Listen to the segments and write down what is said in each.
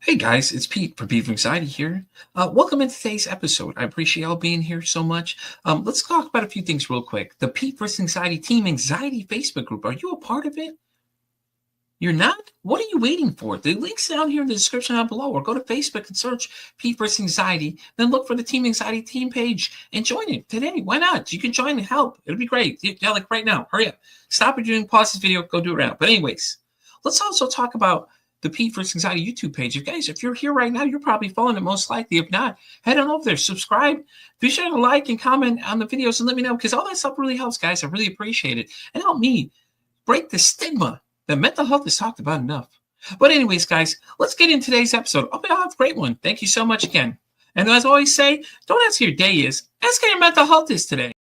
Hey guys, it's Pete from Pete from Anxiety here. Welcome in today's episode. I appreciate y'all being here so much. Let's talk about a few things real quick. The Pete vs. Anxiety Team Anxiety Facebook group. Are you a part of it? You're not? What are you waiting for? The link's down here in the description down below, or go to Facebook and search Pete vs. Anxiety. Then look for the Team Anxiety Team page and join it today. Why not? You can join and help. It'll be great. Yeah, like right now. Hurry up. Stop what you're doing. Pause this video. Go do it right now. But anyways, let's also talk about the Pete vs. Anxiety YouTube page. If you're here right now, you're probably following it most likely. If not, head on over there, subscribe, be sure to like and comment on the videos and let me know, because all that stuff really helps, guys. I really appreciate it. And help me break the stigma that mental health is talked about enough. But anyways, guys, let's get in today's episode. I'll have a great one. Thank you so much again. And as I always say, don't ask how your day is. Ask how your mental health is today.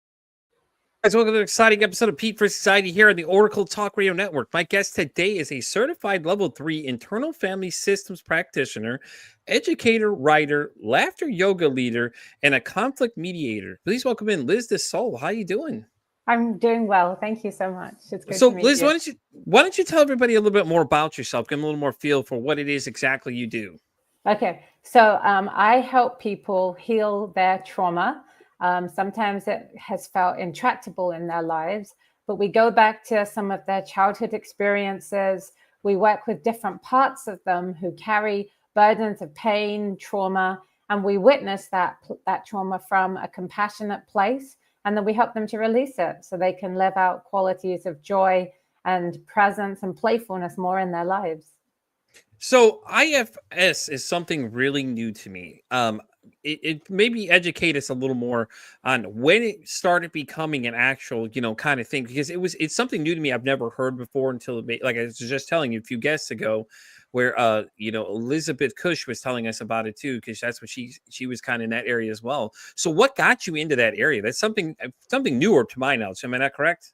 Guys, welcome to an exciting episode of Pete vs. Anxiety here on the Oracle Talk Radio Network. My guest today is a certified level 3 Internal Family Systems Practitioner, educator, writer, laughter yoga leader, and a conflict mediator. Please welcome in Liz De Sa. How you doing? I'm doing well. Thank you so much. It's good so to meet Liz, you. why don't you tell everybody a little bit more about yourself, give them a little more feel for what it is exactly you do. Okay, so I help people heal their trauma. Sometimes it has felt intractable in their lives, but we go back to some of their childhood experiences. We work with different parts of them who carry burdens of pain, trauma, and we witness that trauma from a compassionate place. And then we help them to release it so they can live out qualities of joy and presence and playfulness more in their lives. So IFS is something really new to me. It maybe educate us a little more on when it started becoming an actual, kind of thing, because it's something new to me. I've never heard before until like I was just telling you a few guests ago, where Elizabeth Cush was telling us about it too, because that's what she was kind of in that area as well. So what got you into that area? That's something newer to my knowledge. Am I not correct?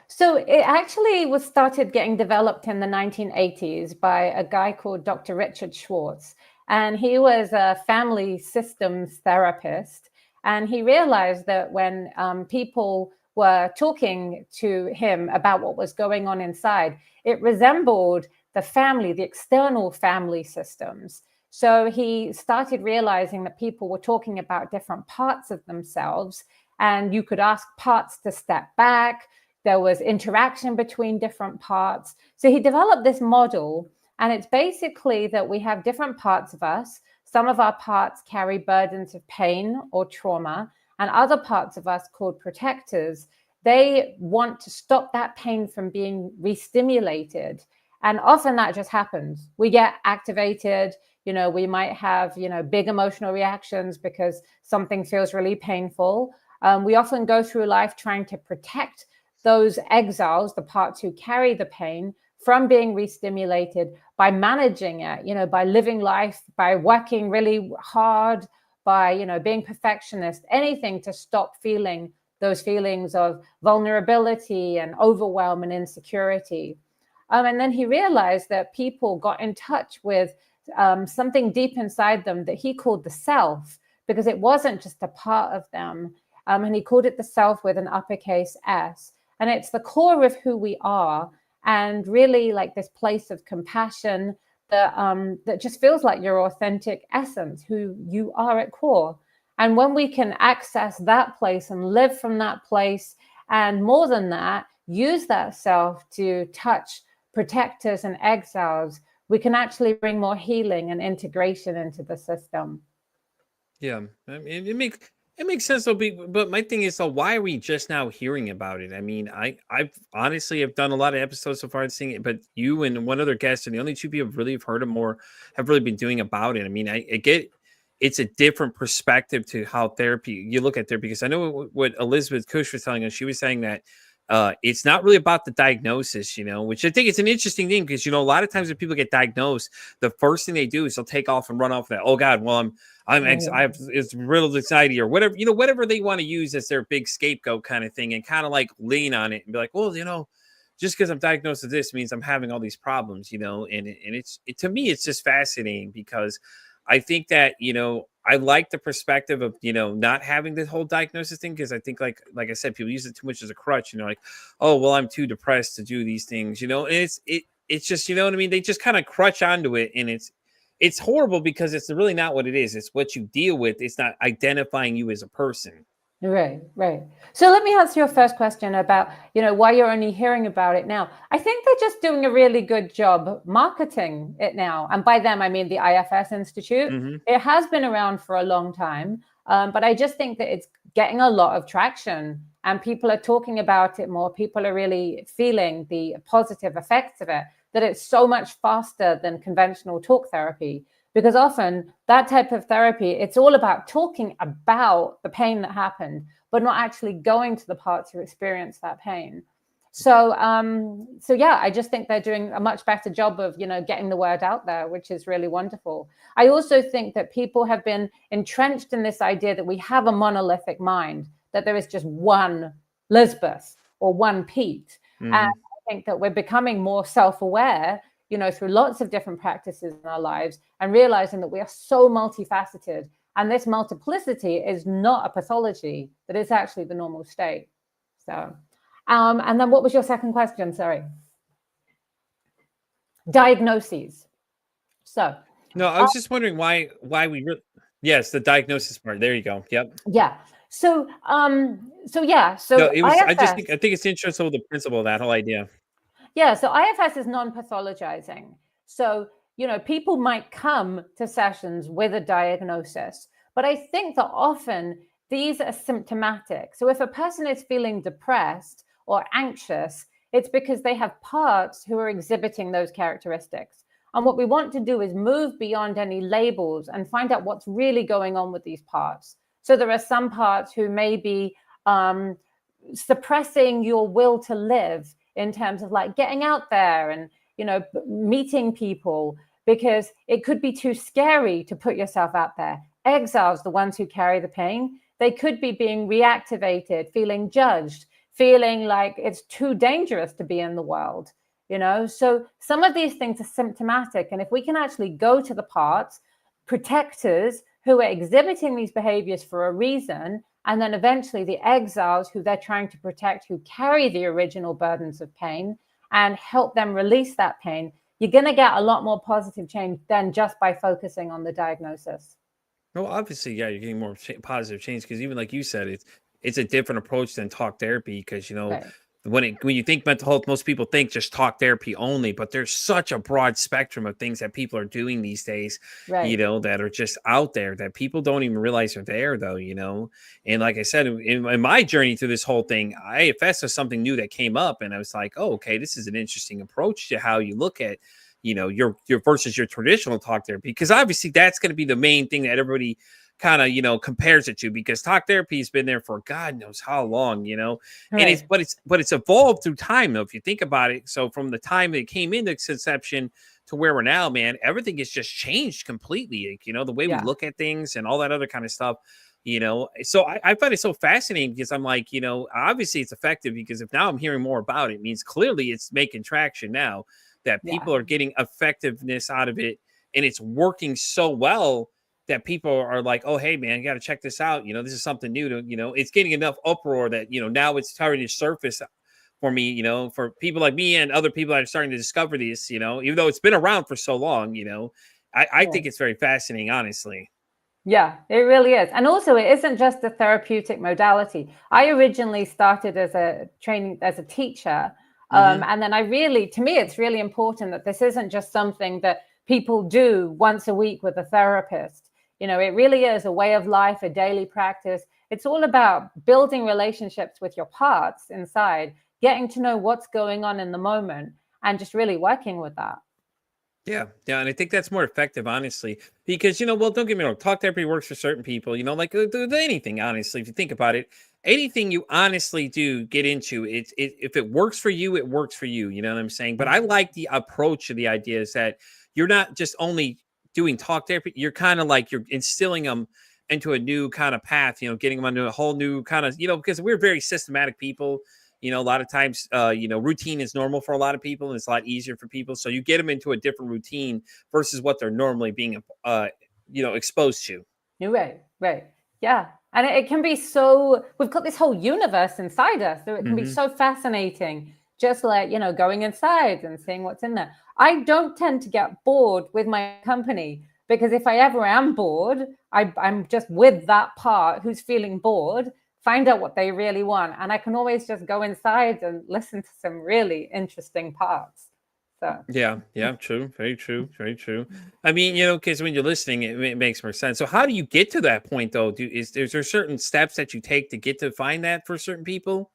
So it actually was started getting developed in the 1980s by a guy called Dr. Richard Schwartz. And he was a family systems therapist. And he realized that when people were talking to him about what was going on inside, it resembled the family, the external family systems. So he started realizing that people were talking about different parts of themselves, and you could ask parts to step back. There was interaction between different parts. So he developed this model, and it's basically that we have different parts of us. Some of our parts carry burdens of pain or trauma, and other parts of us, called protectors, they want to stop that pain from being re-stimulated. And often that just happens. We get activated, we might have, big emotional reactions because something feels really painful. We often go through life trying to protect those exiles, the parts who carry the pain, from being re-stimulated by managing it, by living life, by working really hard, by, being perfectionist, anything to stop feeling those feelings of vulnerability and overwhelm and insecurity. And then he realized that people got in touch with something deep inside them that he called the self, because it wasn't just a part of them. And he called it the self with an uppercase S. And it's the core of who we are, and really like this place of compassion that just feels like your authentic essence, who you are at core. And when we can access that place and live from that place, and more than that, use that self to touch protectors and exiles, we can actually bring more healing and integration into the system. Yeah, I mean, it makes sense though, but my thing is, why are we just now hearing about it? I mean, I've honestly have done a lot of episodes so far and seeing it, but you and one other guest are the only two people have really heard it more, have really been doing about it. I mean, I get it's a different perspective to how you look at therapy, because I know what Elizabeth Cush was telling us. She was saying that it's not really about the diagnosis, which I think it's an interesting thing, because, a lot of times when people get diagnosed, the first thing they do is they'll take off and run off that. Oh God, well, I have it's riddled anxiety or whatever, whatever they want to use as their big scapegoat kind of thing, and kind of like lean on it and be like, well, just because I'm diagnosed with this means I'm having all these problems, and to me, it's just fascinating, because I think that, I like the perspective of, not having the whole diagnosis thing, because I think like I said, people use it too much as a crutch, like, oh, well, I'm too depressed to do these things, and it's just, what I mean? They just kind of crutch onto it, and it's it's horrible because it's really not what it is. It's what you deal with. It's not identifying you as a person. Right, right. So let me answer your first question about, why you're only hearing about it now. I think they're just doing a really good job marketing it now. And by them, I mean the IFS Institute. Mm-hmm. It has been around for a long time, but I just think that it's getting a lot of traction and people are talking about it more. People are really feeling the positive effects of it, that it's so much faster than conventional talk therapy. Because often that type of therapy, it's all about talking about the pain that happened, but not actually going to the parts who experience that pain. So yeah, I just think they're doing a much better job of, getting the word out there, which is really wonderful. I also think that people have been entrenched in this idea that we have a monolithic mind, that there is just one Lizbeth or one Pete. Mm-hmm. And I think that we're becoming more self-aware, through lots of different practices in our lives, and realizing that we are so multifaceted. And this multiplicity is not a pathology, that is actually the normal state. So, and then what was your second question? Sorry. Diagnoses. So. No, I was just wondering why we yes, the diagnosis part. There you go. Yep. Yeah. So yeah. So no, it was. IFS, I think it's interesting with the principle of that whole idea. Yeah, so IFS is non-pathologizing. So, people might come to sessions with a diagnosis, but I think that often these are symptomatic. So if a person is feeling depressed or anxious, it's because they have parts who are exhibiting those characteristics. And what we want to do is move beyond any labels and find out what's really going on with these parts. So there are some parts who may be suppressing your will to live, in terms of like getting out there and, meeting people, because it could be too scary to put yourself out there. Exiles, the ones who carry the pain, they could be being reactivated, feeling judged, feeling like it's too dangerous to be in the world, So some of these things are symptomatic. And if we can actually go to the parts, protectors who are exhibiting these behaviors for a reason, and then eventually the exiles who they're trying to protect, who carry the original burdens of pain, and help them release that pain, you're going to get a lot more positive change than just by focusing on the diagnosis. Well, obviously, yeah, you're getting more positive change because even like you said, it's a different approach than talk therapy because, Right. when you think mental health, most people think just talk therapy only, but there's such a broad spectrum of things that people are doing these days, Right. that are just out there that people don't even realize are there though, And like I said, in my journey through this whole thing, IFS was something new that came up and I was like, oh, okay, this is an interesting approach to how you look at, your versus your traditional talk therapy, because obviously that's going to be the main thing that everybody kind of compares it to, because talk therapy has been there for God knows how long, and Right. it's evolved through time though, if you think about it. So from the time that it came into conception to where we're now, man, everything has just changed completely, like, the way we look at things and all that other kind of stuff, so I find it so fascinating because I'm like, obviously it's effective, because if now I'm hearing more about it, means clearly it's making traction now, that people are getting effectiveness out of it, and it's working so well that people are like, oh, hey, man, you got to check this out. This is something new to, it's getting enough uproar that, now it's starting to surface for me, for people like me and other people that are starting to discover this, even though it's been around for so long, I think it's very fascinating, honestly. Yeah, it really is. And also, it isn't just a therapeutic modality. I originally started as a teacher. And then to me, it's really important that this isn't just something that people do once a week with a therapist. It really is a way of life, a daily practice. It's all about building relationships with your parts inside, getting to know what's going on in the moment, and just really working with that. Yeah, and I think that's more effective, honestly, because well, don't get me wrong, talk therapy works for certain people, like anything, honestly, if you think about it, anything you honestly do get into, if it works for you, it works for you. You know what I'm saying? But I like the approach of the idea is that you're not just only doing talk therapy, you're kind of like you're instilling them into a new kind of path, getting them into a whole new kind of, because we're very systematic people. A lot of times, routine is normal for a lot of people, and it's a lot easier for people. So you get them into a different routine versus what they're normally being, exposed to. You're right. Yeah. And it can be we've got this whole universe inside us, so it can be so fascinating, just like, going inside and seeing what's in there. I don't tend to get bored with my company because if I ever am bored, I'm just with that part who's feeling bored, find out what they really want. And I can always just go inside and listen to some really interesting parts. So Yeah, true, very true, very true. I mean, because when you're listening, it makes more sense. So, how do you get to that point, though? Is there certain steps that you take to get to find that for certain people?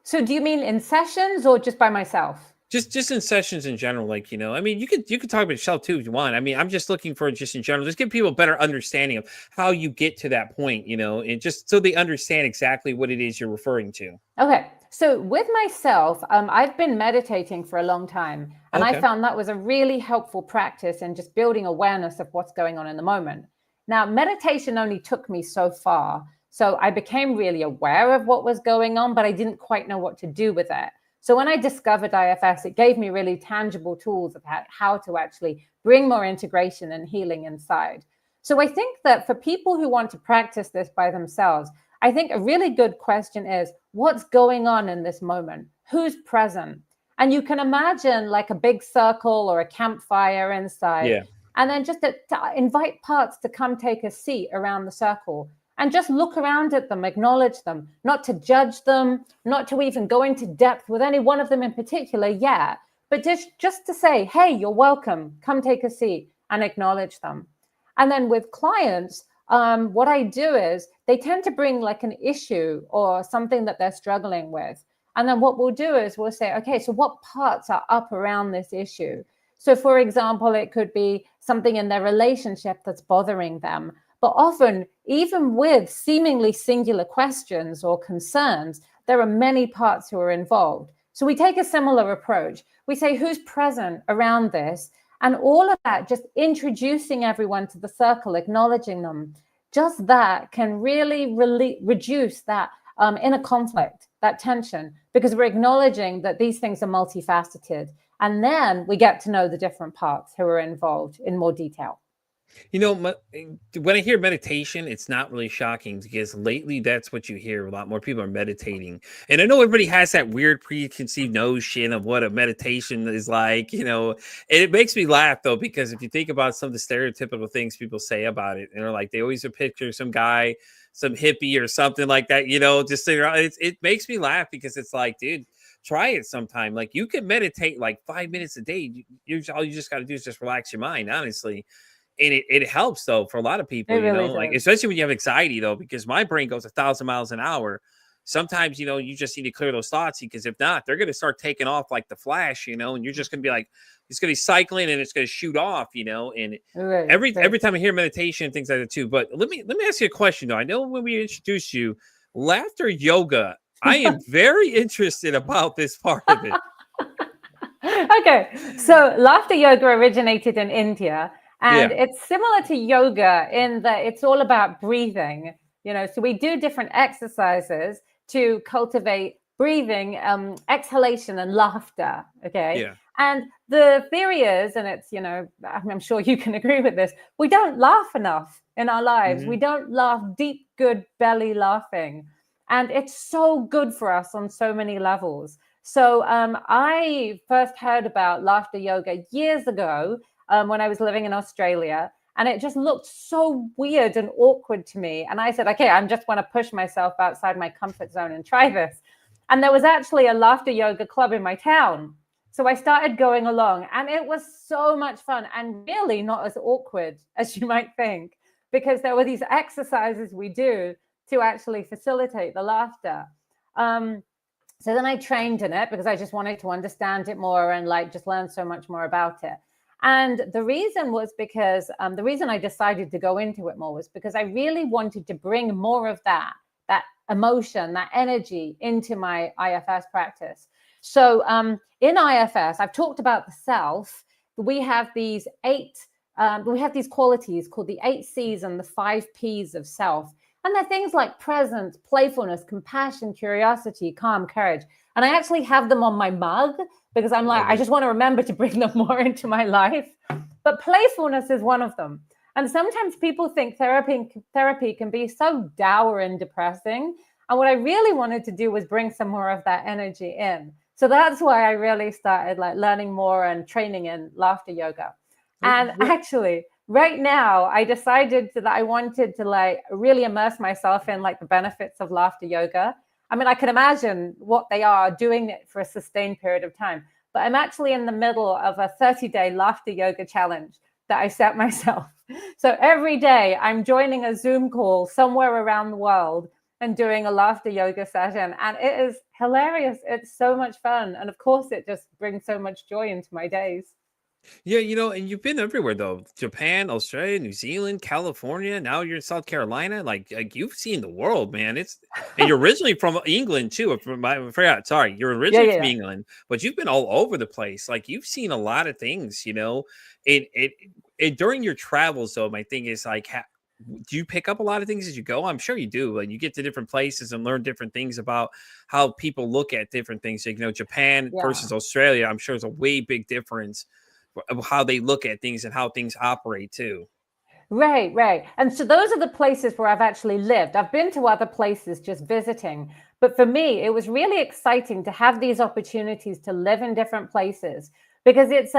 So do you mean in sessions or just by myself? Just in sessions in general, like, I mean, you could talk about yourself too if you want. I mean, I'm just looking for just in general, just give people a better understanding of how you get to that point, and just so they understand exactly what it is you're referring to. Okay. So with myself, I've been meditating for a long time, and I Okay. found that was a really helpful practice in just building awareness of what's going on in the moment. Now, meditation only took me so far. So I became really aware of what was going on, but I didn't quite know what to do with it. So when I discovered IFS, it gave me really tangible tools about how to actually bring more integration and healing inside. So I think that for people who want to practice this by themselves, I think a really good question is, what's going on in this moment? Who's present? And you can imagine like a big circle or a campfire inside. Yeah. And then just to invite parts to come take a seat around the circle and just look around at them, acknowledge them, not to judge them, not to even go into depth with any one of them in particular yet, but just to say, hey, you're welcome, come take a seat, and acknowledge them. And then with clients, what I do is they tend to bring like an issue or something that they're struggling with. And then what we'll do is we'll say, okay, so what parts are up around this issue? So for example, it could be something in their relationship that's bothering them. But often, even with seemingly singular questions or concerns, there are many parts who are involved. So we take a similar approach. We say, who's present around this? And all of that, just introducing everyone to the circle, acknowledging them, just that can really reduce that inner conflict, that tension, because we're acknowledging that these things are multifaceted. And then we get to know the different parts who are involved in more detail. When I hear meditation, it's not really shocking because lately that's what you hear. A lot more people are meditating. And I know everybody has that weird preconceived notion of what a meditation is like, and it makes me laugh though, because if you think about some of the stereotypical things people say about it, they're like, they always picture some guy, some hippie or something like that, just sitting around. It makes me laugh because it's like, dude, try it sometime. Like you can meditate like 5 minutes a day. All you just got to do is just relax your mind, honestly. And it helps though for a lot of people, like especially when you have anxiety though, because my brain goes 1,000 miles an hour. Sometimes, you just need to clear those thoughts because if not, they're going to start taking off like the Flash, and you're just going to be like, it's going to be cycling and it's going to shoot off, and every time I hear meditation, things like that too. But let me ask you a question though. I know when we introduced you, laughter yoga, I am very interested about this part of it. Okay. So laughter yoga originated in India. And it's similar to yoga in that it's all about breathing, so we do different exercises to cultivate breathing, exhalation and laughter. Okay. Yeah. And the theory is, and it's, I'm sure you can agree with this, we don't laugh enough in our lives. Mm-hmm. We don't laugh deep, good belly laughing. And it's so good for us on so many levels. So I first heard about laughter yoga years ago. When I was living in Australia, and it just looked so weird and awkward to me. And I said, okay, I just want to push myself outside my comfort zone and try this. And there was actually a laughter yoga club in my town. So I started going along, and it was so much fun and really not as awkward as you might think, because there were these exercises we do to actually facilitate the laughter. So then I trained in it because I just wanted to understand it more and just learn so much more about it. And the reason was because the reason I decided to go into it more was because I really wanted to bring more of that emotion, that energy into my IFS practice. So in IFS, I've talked about the self. We have these these qualities called the 8 C's and the 5 P's of self. And they're things like presence, playfulness, compassion, curiosity, calm, courage. And I actually have them on my mug because I'm like, I just want to remember to bring them more into my life. But playfulness is one of them. And sometimes people think therapy can be so dour and depressing. And what I really wanted to do was bring some more of that energy in. So that's why I really started learning more and training in laughter yoga. And actually, right now, I decided that I wanted to like really immerse myself in like the benefits of laughter yoga. I mean, I can imagine what they are doing it for a sustained period of time, but I'm actually in the middle of a 30-day laughter yoga challenge that I set myself. So every day I'm joining a Zoom call somewhere around the world and doing a laughter yoga session. And it is hilarious. It's so much fun. And of course, it just brings so much joy into my days. Yeah, and you've been everywhere though. Japan, Australia, New Zealand, California. Now you're in South Carolina. Like you've seen the world, man. And you're originally from England too. I forgot. Sorry, you're Yeah, originally yeah, from yeah. England, but you've been all over the place. Like you've seen a lot of things. It during your travels though. My thing is like, do you pick up a lot of things as you go? I'm sure you do. Like you get to different places and learn different things about how people look at different things. Like, Japan Yeah. versus Australia. I'm sure there's a way big difference of how they look at things and how things operate too. Right, right. And so those are the places where I've actually lived. I've been to other places just visiting. But for me, it was really exciting to have these opportunities to live in different places because it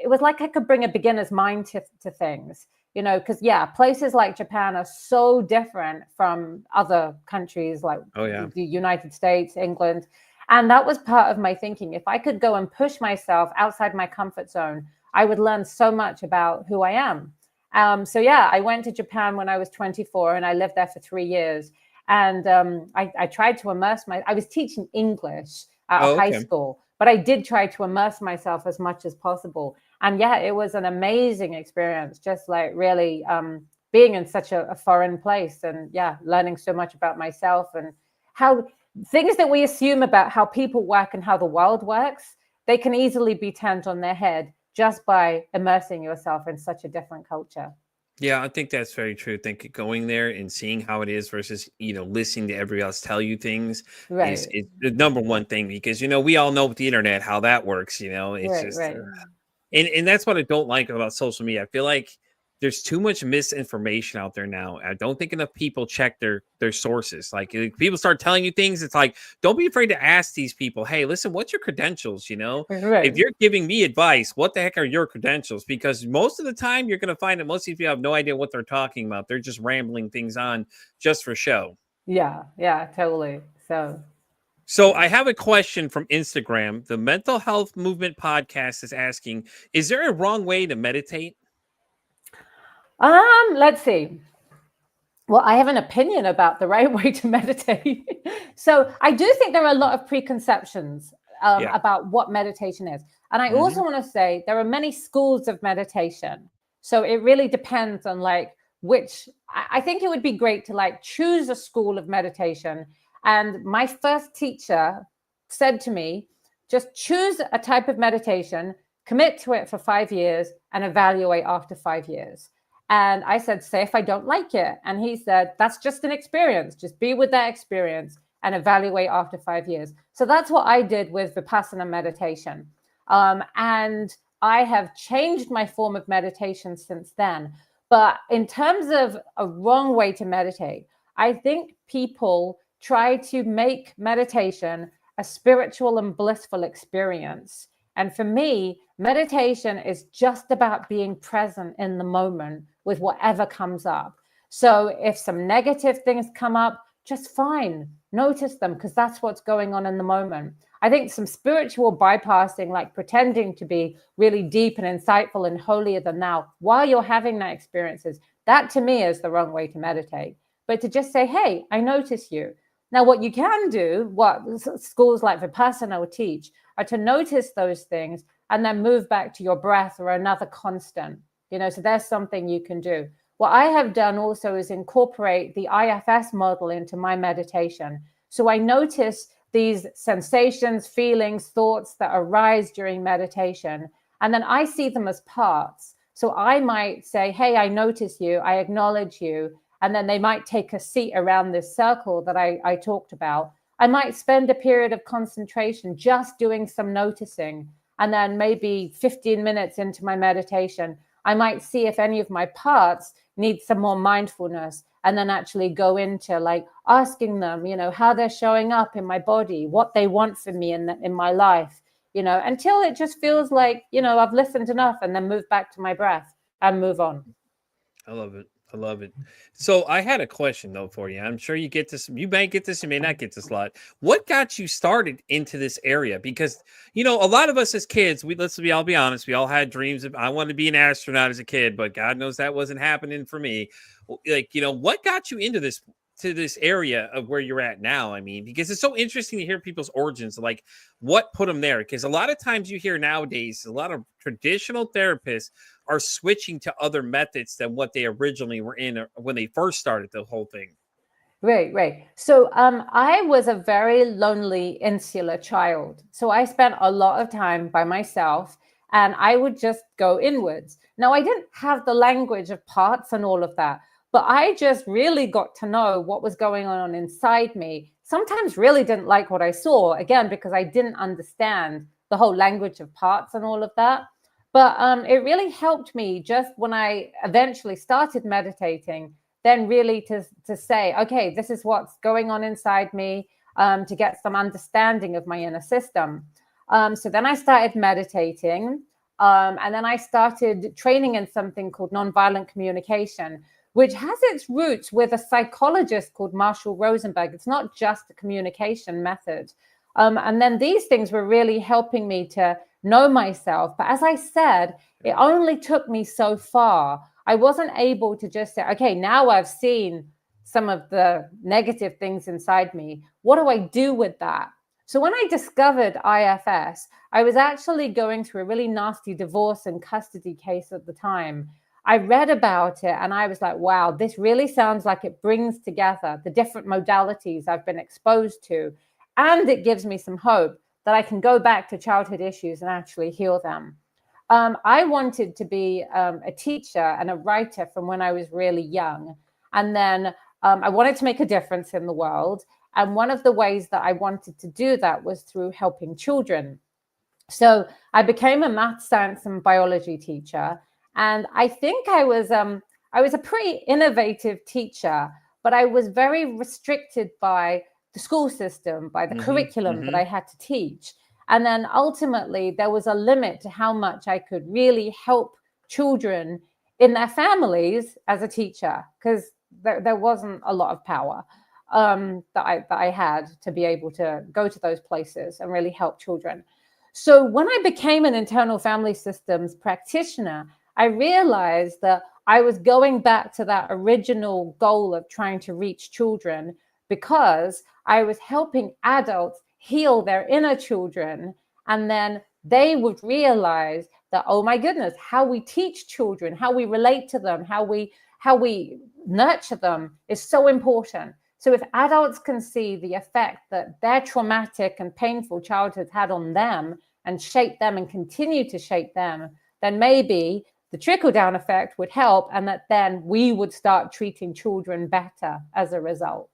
was like I could bring a beginner's mind to things, because places like Japan are so different from other countries like Oh yeah. the United States, England. And that was part of my thinking. If I could go and push myself outside my comfort zone, I would learn so much about who I am. So I went to Japan when I was 24 and I lived there for 3 years. And I tried to I was teaching English at a Oh, high okay. school, but I did try to immerse myself as much as possible. And it was an amazing experience, just like really being in such a foreign place and learning so much about myself and how things that we assume about how people work and how the world works, they can easily be turned on their head just by immersing yourself in such a different culture. Yeah, I think that's very true. I think going there and seeing how it is versus, listening to everybody else tell you things Right, is the number one thing because, we all know with the internet how that works, it's right, just, right. and that's what I don't like about social media. I feel like there's too much misinformation out there now. I don't think enough people check their sources. Like people start telling you things, it's like, don't be afraid to ask these people, hey, listen, what's your credentials? If Right. you're giving me advice, what the heck are your credentials? Because most of the time you're going to find that most of these people have no idea what they're talking about. They're just rambling things on just for show. Yeah, totally. So I have a question from Instagram. The Mental Health Movement Podcast is asking, is there a wrong way to meditate? Let's see. Well, I have an opinion about the right way to meditate. So I do think there are a lot of preconceptions Yeah. about what meditation is. And I Mhm. also want to say there are many schools of meditation. So it really depends on like which, I think it would be great to like choose a school of meditation. And my first teacher said to me, just choose a type of meditation, commit to it for 5 years and evaluate after 5 years. And I said, say if I don't like it. And he said, that's just an experience. Just be with that experience and evaluate after 5 years. So that's what I did with Vipassana meditation. And I have changed my form of meditation since then. But in terms of a wrong way to meditate, I think people try to make meditation a spiritual and blissful experience. And for me, meditation is just about being present in the moment with whatever comes up. So if some negative things come up, just fine, notice them because that's what's going on in the moment. I think some spiritual bypassing, like pretending to be really deep and insightful and holier than thou while you're having that experiences, that to me is the wrong way to meditate. But to just say, hey, I notice you. Now, what you can do, what schools like Vipassana will teach, are to notice those things and then move back to your breath or another constant. So there's something you can do. What I have done also is incorporate the IFS model into my meditation. So I notice these sensations, feelings, thoughts that arise during meditation, and then I see them as parts. So I might say, hey, I notice you, I acknowledge you, and then they might take a seat around this circle that I talked about. I might spend a period of concentration just doing some noticing, and then maybe 15 minutes into my meditation, I might see if any of my parts need some more mindfulness and then actually go into like asking them, how they're showing up in my body, what they want from me in my life, until it just feels like, I've listened enough, and then move back to my breath and move on. I love it. I love it. So I had a question though for you. I'm sure you get this. You may get this. You may not get this a lot. What got you started into this area? Because a lot of us as kids, I'll be honest. We all had dreams of, I wanted to be an astronaut as a kid, but God knows that wasn't happening for me. Like, what got you into this area of where you're at now? I mean, because it's so interesting to hear people's origins, like what put them there. Because a lot of times you hear nowadays, a lot of traditional therapists are switching to other methods than what they originally were in when they first started the whole thing. Right. So I was a very lonely, insular child. So I spent a lot of time by myself, and I would just go inwards. Now, I didn't have the language of parts and all of that, but I just really got to know what was going on inside me. Sometimes really didn't like what I saw, again, because I didn't understand the whole language of parts and all of that. But it really helped me just when I eventually started meditating, then really to say, okay, this is what's going on inside me, to get some understanding of my inner system. So then I started meditating, and then I started training in something called nonviolent communication, which has its roots with a psychologist called Marshall Rosenberg. It's not just a communication method. And then these things were really helping me to know myself. But as I said, it only took me so far. I wasn't able to just say, okay, now I've seen some of the negative things inside me. What do I do with that? So when I discovered IFS, I was actually going through a really nasty divorce and custody case at the time. I read about it and I was like, wow, this really sounds like it brings together the different modalities I've been exposed to. And it gives me some hope that I can go back to childhood issues and actually heal them. I wanted to be a teacher and a writer from when I was really young. And then I wanted to make a difference in the world. And one of the ways that I wanted to do that was through helping children. So I became a math, science, and biology teacher. And I think I was a pretty innovative teacher, but I was very restricted by the school system, by the curriculum that I had to teach. And then ultimately, there was a limit to how much I could really help children in their families as a teacher, because there wasn't a lot of power that I had to be able to go to those places and really help children. So when I became an internal family systems practitioner, I realized that I was going back to that original goal of trying to reach children, because I was helping adults heal their inner children. And then they would realize that, oh my goodness, how we teach children, how we relate to them, how we nurture them is so important. So if adults can see the effect that their traumatic and painful childhood had on them and shape them and continue to shape them, then maybe the trickle-down effect would help, and that then we would start treating children better as a result.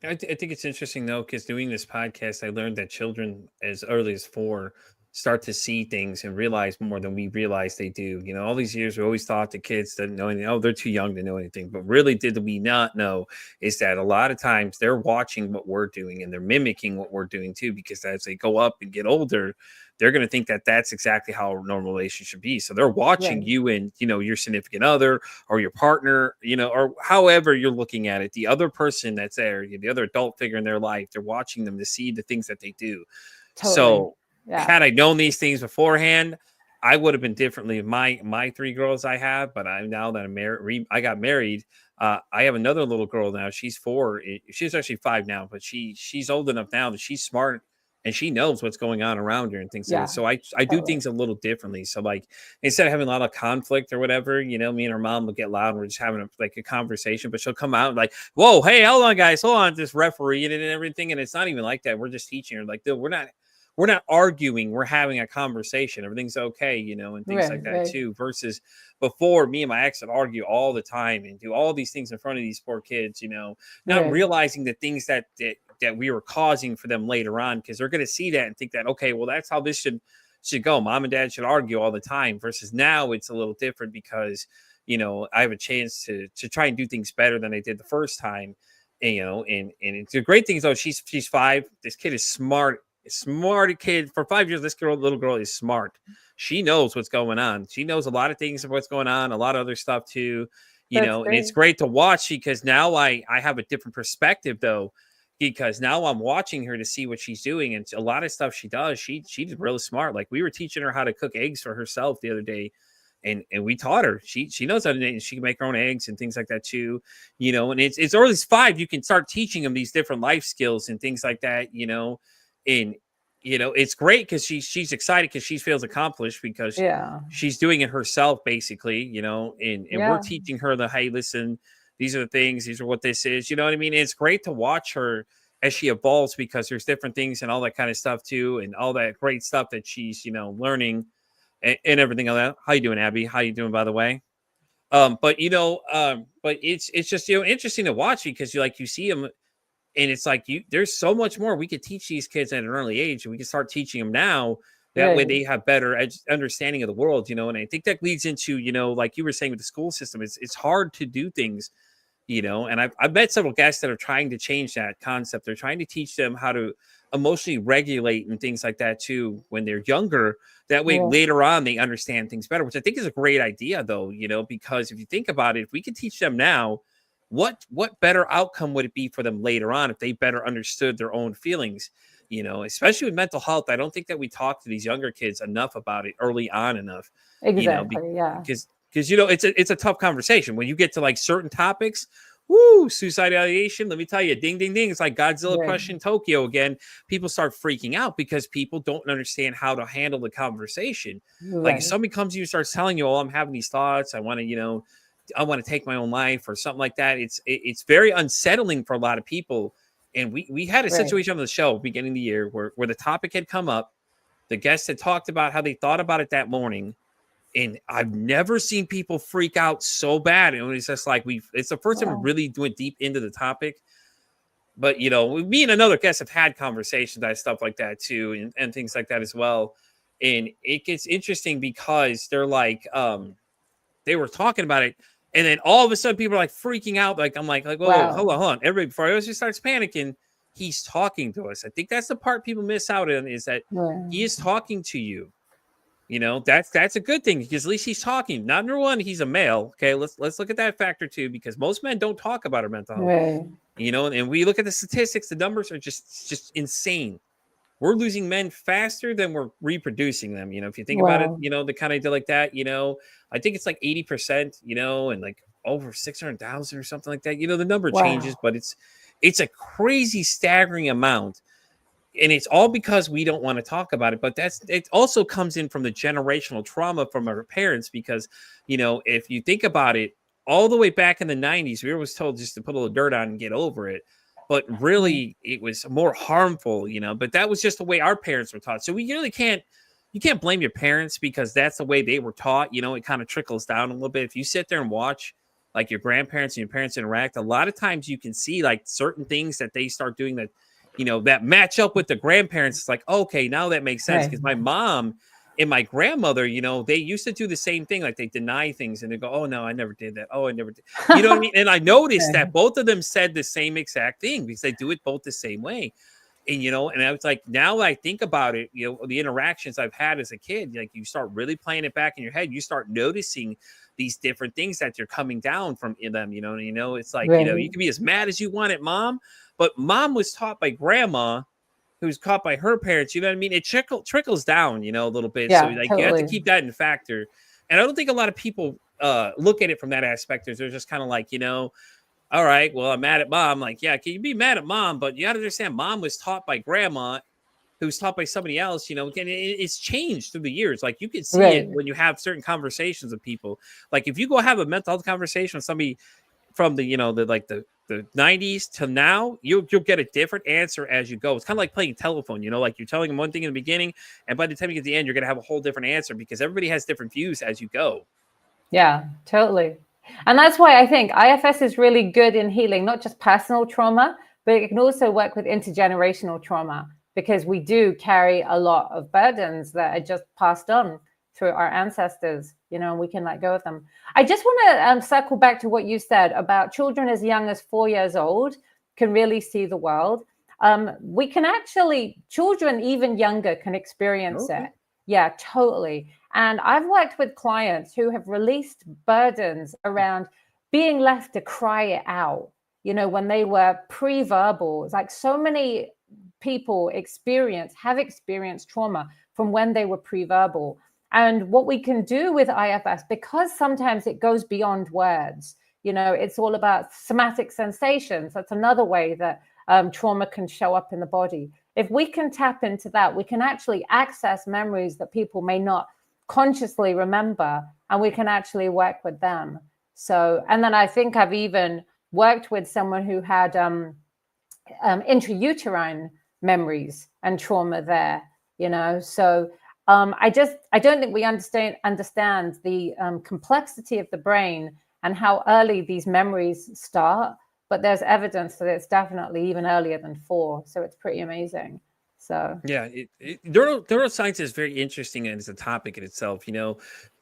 I think it's interesting though, because doing this podcast, I learned that children as early as 4 start to see things and realize more than we realize they do. All these years we always thought the kids didn't know anything. Oh, they're too young to know anything. But really, did we not know is that a lot of times they're watching what we're doing and they're mimicking what we're doing too, because as they go up and get older, they're going to think that that's exactly how a normal relationship should be. So they're watching you and, your significant other or your partner, or however you're looking at it, the other person that's there, the other adult figure in their life, they're watching them to see the things that they do. Totally. So had I known these things beforehand, I would have been differently. My 3 girls I have, but now that I'm married, I got married. I have another little girl now. She's 4. She's actually 5 now, but she's old enough now that she's smart and she knows what's going on around her and things like that. So I do things a little differently. So like, instead of having a lot of conflict or whatever, me and her mom will get loud and we're just having a conversation, but she'll come out like, whoa, hey, hold on guys, hold on, this referee and everything. And it's not even like that. We're just teaching her like, we're not arguing, we're having a conversation. Everything's okay, and things like that too. Versus before, me and my ex would argue all the time and do all these things in front of these poor kids, not realizing the things that we were causing for them later on, because they're going to see that and think that, okay, well, that's how this should go. Mom and dad should argue all the time. Versus now it's a little different because, I have a chance to try and do things better than I did the first time. And it's a great thing though. She's 5. This kid is smart smart kid. For 5 years, this little girl is smart. She knows what's going on. She knows a lot of things of what's going on, a lot of other stuff too, That's and it's great. great to watch because now I have a different perspective though, because now I'm watching her to see what she's doing. And a lot of stuff she does, she's really smart. Like we were teaching her how to cook eggs for herself the other day. And we taught her. She knows how to, she can make her own eggs and things like that too, and it's early as 5, you can start teaching them these different life skills and things like that, and it's great because she's excited because she feels accomplished because Yeah. she's doing it herself basically, and we're Yeah. teaching her hey, listen, these are the things, these are what this is, you know what I mean? And it's great to watch her as she evolves because there's different things and all that kind of stuff too, and all that great stuff that she's learning and everything like that. How you doing, Abby? How you doing, by the way? But it's just interesting to watch because you see them. And it's like there's so much more we could teach these kids at an early age, and we can start teaching them now. That way, Right. they have better understanding of the world, And I think that leads into, like you were saying with the school system, it's hard to do things, And I've met several guests that are trying to change that concept. They're trying to teach them how to emotionally regulate and things like that too when they're younger. That way, Yeah. later on, they understand things better, which I think is a great idea, though. Because if you think about it, if we could teach them now, what better outcome would it be for them later on if they better understood their own feelings, especially with mental health. I don't think that we talk to these younger kids enough about it early on enough, Exactly. Yeah. because it's a tough conversation when you get to like certain topics. Woo, suicide ideation. Let me tell you, ding, ding, ding. It's like Godzilla Right. crushing Tokyo again. People start freaking out because people don't understand how to handle the conversation. Like if Right. somebody comes to you and starts telling you, "Oh, I'm having these thoughts. I want to take my own life," or something like that. It's very unsettling for a lot of people. And we had a Right. situation on the show beginning of the year where the topic had come up. The guests had talked about how they thought about it that morning. And I've never seen people freak out so bad. And it's just like it's the first time we Wow. really went deep into the topic. But me and another guest have had conversations that stuff like that too, and things like that as well. And it gets interesting because they're like, they were talking about it, and then all of a sudden people are like freaking out. Like I'm like, whoa, Wow. hold on. Everybody, before everyone just starts panicking, he's talking to us. I think that's the part people miss out on, is that Right. he is talking to you. That's a good thing because at least he's talking. Not number one, he's a male. Okay, let's look at that factor too, because most men don't talk about our mental health. Right. And we look at the statistics, the numbers are just insane. We're losing men faster than we're reproducing them. If you think about it, Wow. the kind of idea like that, I think it's like 80%, and like over 600,000 or something like that. The number changes, Wow. but it's a crazy, staggering amount. And it's all because we don't want to talk about it. But it also comes in from the generational trauma from our parents, because, if you think about it, all the way back in the 90s, we were always told just to put a little dirt on and get over it. But really, it was more harmful, but that was just the way our parents were taught. So we really you can't blame your parents, because that's the way they were taught. It kind of trickles down a little bit. If you sit there and watch like your grandparents and your parents interact, a lot of times you can see like certain things that they start doing that, that match up with the grandparents. It's like, okay, now that makes sense. Because my mom and my grandmother, they used to do the same thing. Like they deny things and they go, "Oh no, I never did that. Oh, I never did." You know what I mean? And I noticed that both of them said the same exact thing because they do it both the same way. And, and I was like, now that I think about it, the interactions I've had as a kid, like you start really playing it back in your head. You start noticing these different things that you're coming down from in them, it's like, Right. you can be as mad as you want at mom, but mom was taught by grandma, who's taught by her parents. You know what I mean? It trickles down, a little bit. So Yeah. like you have to Totally. keep that in factor. And I don't think a lot of people look at it from that aspect. They're just kind of like, all right, well, I'm mad at mom. Like, yeah, can you be mad at mom? But you got to understand, mom was taught by grandma, who's taught by somebody else, and it's changed through the years. Like you can see it Right. when you have certain conversations with people. Like if you go have a mental health conversation with somebody from the 90s to now, you'll get a different answer as you go. It's kind of like playing telephone, like you're telling them one thing in the beginning, and by the time you get to the end, you're going to have a whole different answer because everybody has different views as you go. Yeah, totally. And that's why I think IFS is really good in healing, not just personal trauma, but it can also work with intergenerational trauma, because we do carry a lot of burdens that are just passed on through our ancestors, and we can let go of them. I just want to circle back to what you said about children as young as 4 years old can really see the world. we can actually, children even younger can experience it. Yeah, totally. And I've worked with clients who have released burdens around being left to cry it out, when they were pre-verbal. It's like so many people have experienced trauma from when they were pre-verbal. And what we can do with IFS, because sometimes it goes beyond words, it's all about somatic sensations. That's another way that trauma can show up in the body. If we can tap into that, we can actually access memories that people may not consciously remember, and we can actually work with them. So, and then I think I've even worked with someone who had intrauterine memories and trauma there, So I don't think we understand the complexity of the brain and how early these memories start. But there's evidence that it's definitely even earlier than 4. So it's pretty amazing. So yeah, neuroscience is very interesting as a topic in itself.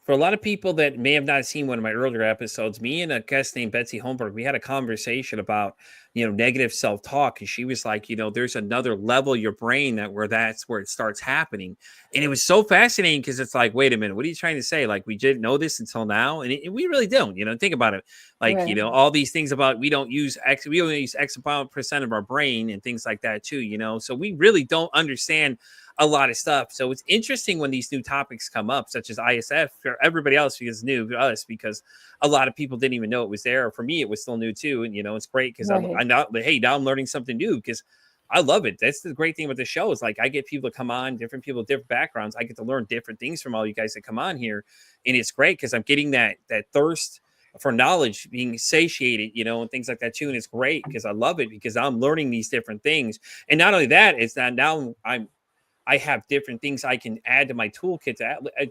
For a lot of people that may have not seen one of my earlier episodes, me and a guest named Betsy Holmberg, we had a conversation about, negative self-talk. And she was like, there's another level of your brain that's where it starts happening. And it was so fascinating because it's like, wait a minute, what are you trying to say? Like, we didn't know this until now. And we really don't, think about it. Like, right. All these things about we only use X amount % of our brain and things like that too, so we really don't understand a lot of stuff. So it's interesting when these new topics come up, such as ISF, for everybody else because new to us, because a lot of people didn't even know it was there. For me, it was still new too. And, it's great because Right. now I'm learning something new because I love it. That's the great thing about the show is like, I get people to come on, different people, different backgrounds. I get to learn different things from all you guys that come on here. And it's great because I'm getting that thirst for knowledge being satiated, and things like that too. And it's great because I love it because I'm learning these different things. And not only that, it's that now I have different things I can add to my toolkit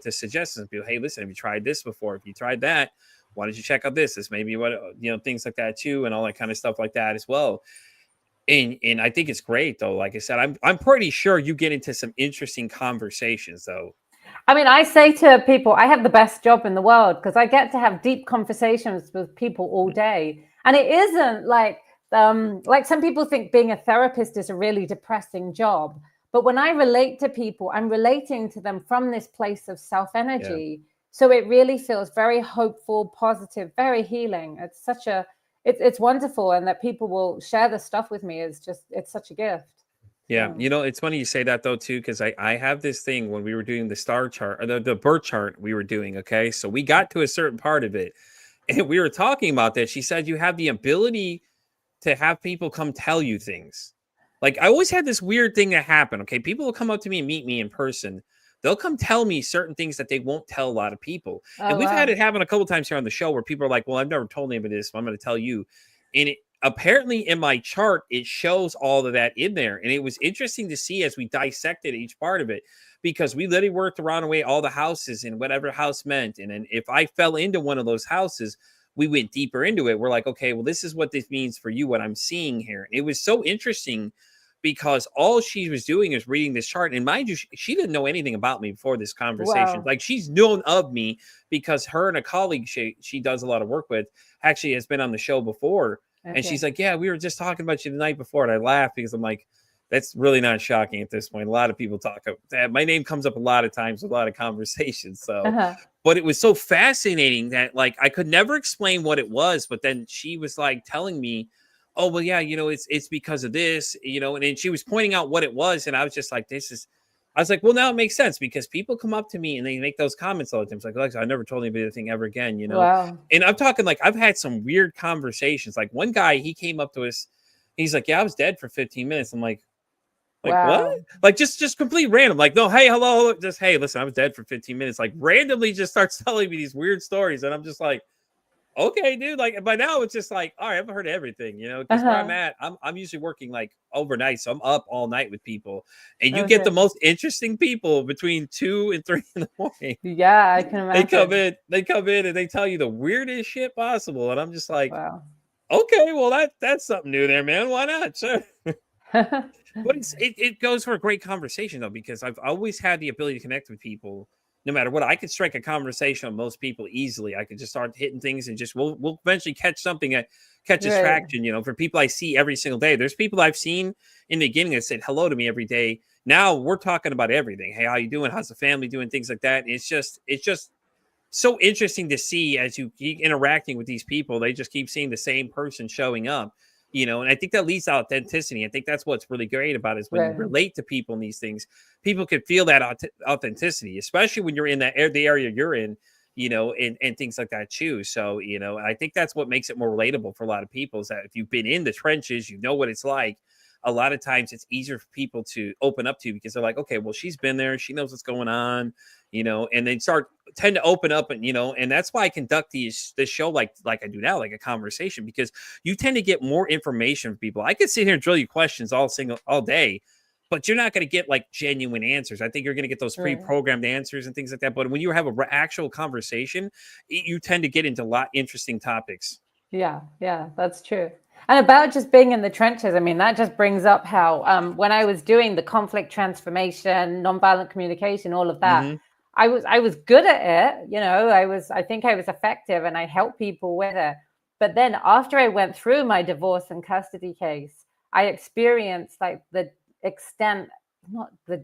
to suggestions. People, hey, listen, have you tried this before? If you tried that, why don't you check out this? This maybe what, things like that too. And all that kind of stuff like that as well. And I think it's great though. Like I said, I'm pretty sure you get into some interesting conversations though. I mean, I say to people, I have the best job in the world because I get to have deep conversations with people all day. And it isn't like some people think being a therapist is a really depressing job. But when I relate to people, I'm relating to them from this place of self-energy. Yeah. So it really feels very hopeful, positive, very healing. It's wonderful. And that people will share the stuff with me it's such a gift. Yeah. It's funny you say that though, too, because I have this thing when we were doing the star chart or the birth chart we were doing. Okay. So we got to a certain part of it and we were talking about that. She said, you have the ability to have people come tell you things. Like I always had this weird thing that happened. Okay. People will come up to me and meet me in person. They'll come tell me certain things that they won't tell a lot of people. And we've had it happen a couple of times here on the show where people are like, well, I've never told anybody this, so I'm going to tell you. And apparently in my chart, it shows all of that in there. And it was interesting to see as we dissected each part of it, because we literally worked around away all the houses and whatever house meant. And then if I fell into one of those houses, we went deeper into it. We're like, okay, well, this is what this means for you, what I'm seeing here. It was so interesting because all she was doing is reading this chart. And mind you, she didn't know anything about me before this conversation. Wow. Like she's known of me because her and a colleague she does a lot of work with actually has been on the show before. Okay. And she's like, yeah, we were just talking about you the night before. And I laughed because I'm like, that's really not shocking at this point. A lot of people talk about that. My name comes up a lot of times with a lot of conversations. So, but it was so fascinating that like, I could never explain what it was, but then she was like telling me, oh, well, yeah, it's because of this, and then she was pointing out what it was. And I was just like, I was like, well, now it makes sense because people come up to me and they make those comments all the time. It's like, Alexa, I never told anybody anything ever again, Wow. And I'm talking like I've had some weird conversations. Like one guy, he came up to us. He's like, yeah, I was dead for 15 minutes. I'm like wow. What? Like just complete random. Like, no, hey, hello. Just, hey, listen, I was dead for 15 minutes. Like randomly just starts telling me these weird stories. And I'm just like, okay, dude. Like by now it's just like, all right, I've heard everything, because where I'm at, I'm usually working like overnight. So I'm up all night with people and you get the most interesting people between 2 and 3 in the morning. Yeah, I can imagine. They come in and they tell you the weirdest shit possible. And I'm just like, wow. Okay, well, that's something new there, man. Why not? Sure. But it goes for a great conversation though, because I've always had the ability to connect with people no matter what, I could strike a conversation with most people easily. I could just start hitting things and just we'll eventually catch something that catches Right. traction. You know, for people I see every single day. There's people I've seen in the beginning that said hello to me every day. Now we're talking about everything. Hey, how you doing? How's the family doing? Things like that. And it's just so interesting to see as you keep interacting with these people. They just keep seeing the same person showing up, you know, and I think that leads to authenticity. I think that's what's really great about it, is when you Right. relate to people in these things, people can feel that authenticity, especially when you're in the area you're in, you know, and things like that too. So, you know, I think that's what makes it more relatable for a lot of people, is that if you've been in the trenches, you know what it's like. A lot of times it's easier for people to open up to, because they're like, okay, well, she's been there, she knows what's going on, you know, and they tend to open up. And, you know, and that's why I conduct this show like I do now, like a conversation, because you tend to get more information from people. I could sit here and drill you questions all day, but you're not going to get like genuine answers. I think you're going to get those Right. pre-programmed answers and things like that. But when you have an actual conversation, you tend to get into a lot interesting topics. Yeah, that's true. And about just being in the trenches, I mean, that just brings up how when I was doing the conflict transformation, nonviolent communication, all of that, Mm-hmm. I was good at it. You know, I think I was effective and I helped people with it. But then after I went through my divorce and custody case, I experienced like the extent, not the,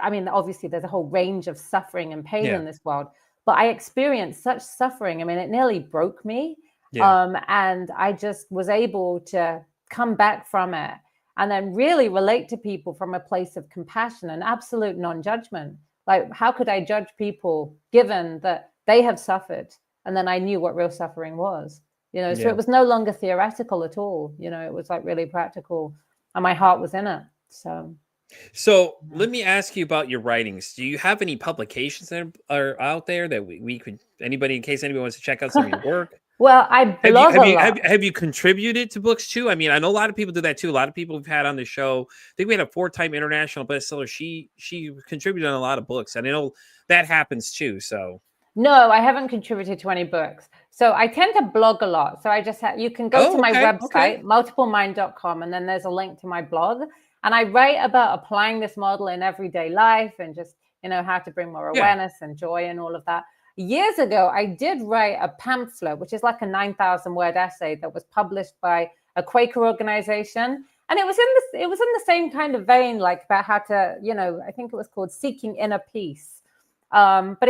I mean, obviously there's a whole range of suffering and pain Yeah. in this world, but I experienced such suffering. I mean, it nearly broke me. Yeah. And I just was able to come back from it and then really relate to people from a place of compassion and absolute non-judgment. Like, how could I judge people given that they have suffered? And then I knew what real suffering was, you know, so Yeah. it was no longer theoretical at all. You know, it was like really practical and my heart was in it. So let me ask you about your writings. Do you have any publications that are out there that we could, anybody, in case anybody wants to check out some of your work? Well, I blog a lot. Have you contributed to books too? I mean, I know a lot of people do that too. A lot of people we've had on the show, I think we had a 4-time international bestseller. She contributed on a lot of books, and I know that happens too. So no, I haven't contributed to any books. So I tend to blog a lot. So I just you can go to my website, multiplemind.com, and then there's a link to my blog. And I write about applying this model in everyday life and just, you know, how to bring more awareness and joy and all of that. Years ago, I did write a pamphlet, which is like a 9,000 word essay that was published by a Quaker organization. And it was in the same kind of vein, like about how to, you know, I think it was called Seeking Inner Peace. But